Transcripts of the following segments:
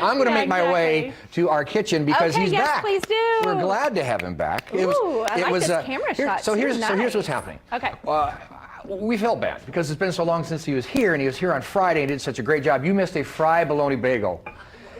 I'm going to make my way to our kitchen because he's back. Please do. We're glad to have him back. I like this camera shot. So here's what's happening. Okay. We felt bad because it's been so long since he was here, and he was here on Friday and did such a great job. You missed a fried bologna bagel.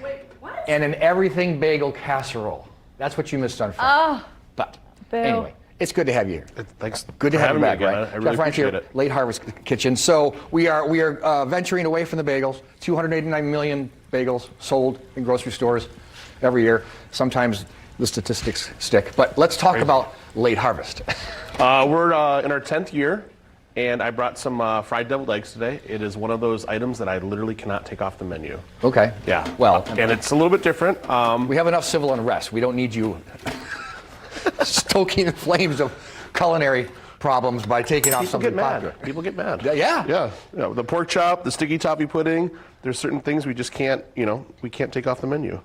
Wait, what? And an everything bagel casserole. That's what you missed on Friday. Oh. But anyway, it's good to have you here. Thanks. Good to have you back, right? I really appreciate it. Late Harvest Kitchen. So we are venturing away from the bagels. 289 million bagels sold in grocery stores every year. Sometimes the statistics stick. But let's talk about Late Harvest. We're in our 10th year, and I brought some fried deviled eggs today. It is one of those items that I literally cannot take off the menu. Okay. Yeah. Well, and it's a little bit different. We have enough civil unrest. We don't need you stoking the flames of culinary problems by taking off something popular. People get mad. Yeah. Yeah. You know, the pork chop, the sticky toffee pudding. There's certain things we just can't. We can't take off the menu.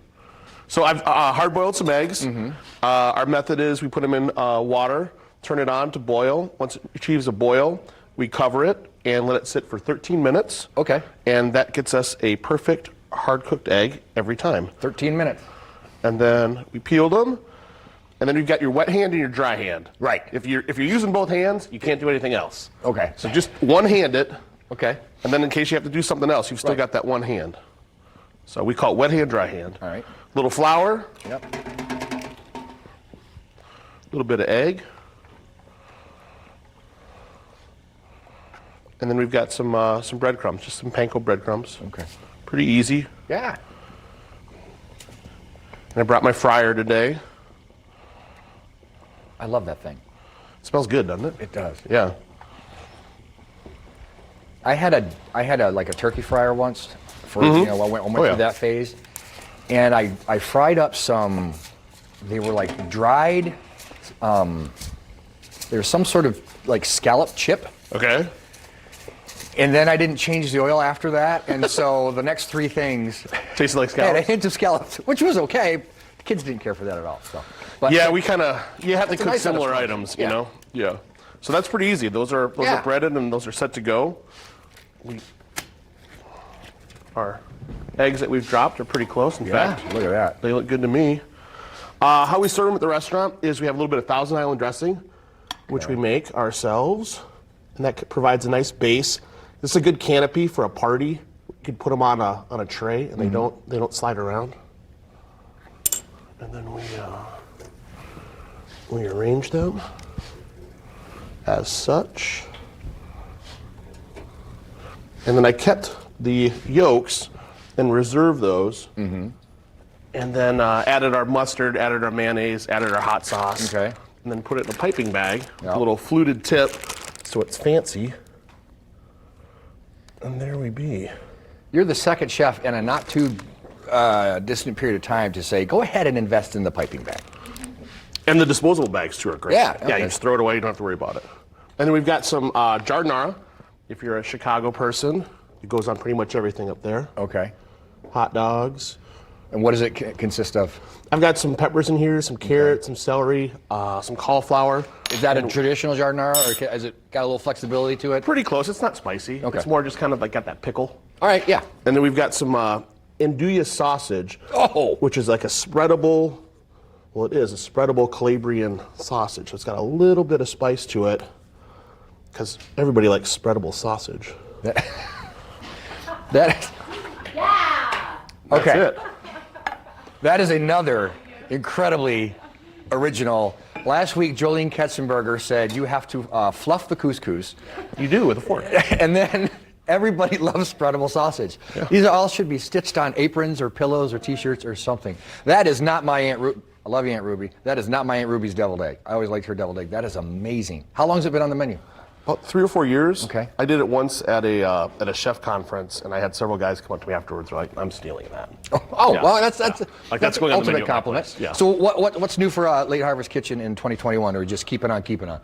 So I've hard-boiled some eggs. Mm-hmm. Our method is we put them in water, turn it on to boil. Once it achieves a boil, we cover it and let it sit for 13 minutes. Okay. And that gets us a perfect hard-cooked egg every time. 13 minutes. And then we peeled them. And then you've got your wet hand and your dry hand. Right. If you're using both hands, you can't do anything else. Okay. So just one-hand it. Okay. And then in case you have to do something else, you've still got that one hand. So we call it wet hand, dry hand. All right. Little flour. Yep. A little bit of egg. And then we've got some breadcrumbs, just some panko breadcrumbs. Okay. Pretty easy. Yeah. And I brought my fryer today. I love that thing. It smells good, doesn't it? It does. Yeah. I had a turkey fryer once. I went through that phase, and I fried up some. They were like dried. There's some sort of like scallop chip. Okay. And then I didn't change the oil after that, and so the next three things tasted like had scallops. a hint of scallops, which was okay. The kids didn't care for that at all. So. But yeah, you have to cook nice similar items, you know. Yeah. So that's pretty easy. Those are breaded and those are set to go. Our eggs that we've dropped are pretty close. In fact, look at that. They look good to me. How we serve them at the restaurant is we have a little bit of Thousand Island dressing, which we make ourselves, and that provides a nice base. This is a good canopy for a party. You could put them on a tray, and they don't slide around. And then we arrange them as such. And then I kept the yolks and reserved those. Mm-hmm. And then added our mustard, added our mayonnaise, added our hot sauce. Okay. And then put it in a piping bag with a little fluted tip so it's fancy. And there we be. You're the second chef in a not too distant period of time to say, go ahead and invest in the piping bag. And the disposable bags too are great. Yeah. Okay. Yeah, you just throw it away, you don't have to worry about it. And then we've got some jardinara. If you're a Chicago person, it goes on pretty much everything up there. Okay. Hot dogs. And what does it consist of? I've got some peppers in here, some carrots, some celery, some cauliflower. Is that a traditional jardinara, or has it got a little flexibility to it? Pretty close. It's not spicy. Okay. It's more just kind of like got that pickle. All right, yeah. And then we've got some andouille sausage, Oh! which is like a spreadable, well, it is a spreadable Calabrian sausage. So it's got a little bit of spice to it, because everybody likes spreadable sausage. That Yeah. okay. That's it. That is another incredibly original. Last week, Jolene Ketzenberger said you have to fluff the couscous. You do with a fork. And then everybody loves spreadable sausage. Yeah. These all should be stitched on aprons or pillows or T-shirts or something. That is not my Aunt Ruby. I love you, Aunt Ruby. That is not my Aunt Ruby's deviled egg. I always liked her deviled egg. That is amazing. How long has it been on the menu? About 3 or 4 years. Okay. I did it once at a chef conference, and I had several guys come up to me afterwards. They're like, "I'm stealing that." Oh, Yeah. well, that's Like that's going on the ultimate menu at my compliment. place. Yeah. So what's new for Late Harvest Kitchen in 2021, or just keeping on keeping on?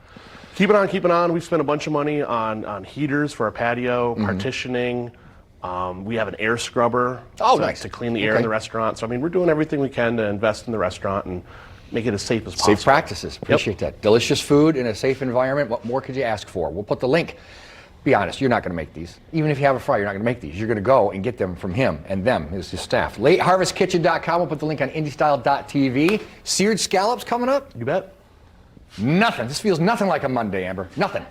Keep it on. We've spent a bunch of money on heaters for our patio, partitioning. We have an air scrubber nice. to clean the air in the restaurant. So I mean, we're doing everything we can to invest in the restaurant and make it as safe as possible. Safe practices. Appreciate that. Delicious food in a safe environment. What more could you ask for? We'll put the link Be honest, you're not going to make these. Even if you have a fryer, you're not going to make these. You're going to go and get them from him and them, his staff. LateHarvestKitchen.com. We'll put the link on IndyStyle.tv. Seared scallops coming up? You bet. Nothing. This feels nothing like a Monday, Amber. Nothing.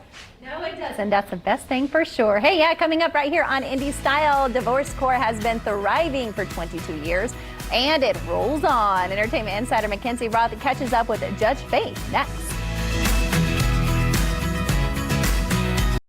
No, it doesn't. And that's the best thing for sure. Hey, yeah, coming up right here on Indy Style, divorce court has been thriving for 22 years, and it rolls on. Entertainment insider Mackenzie Roth catches up with Judge Faith next.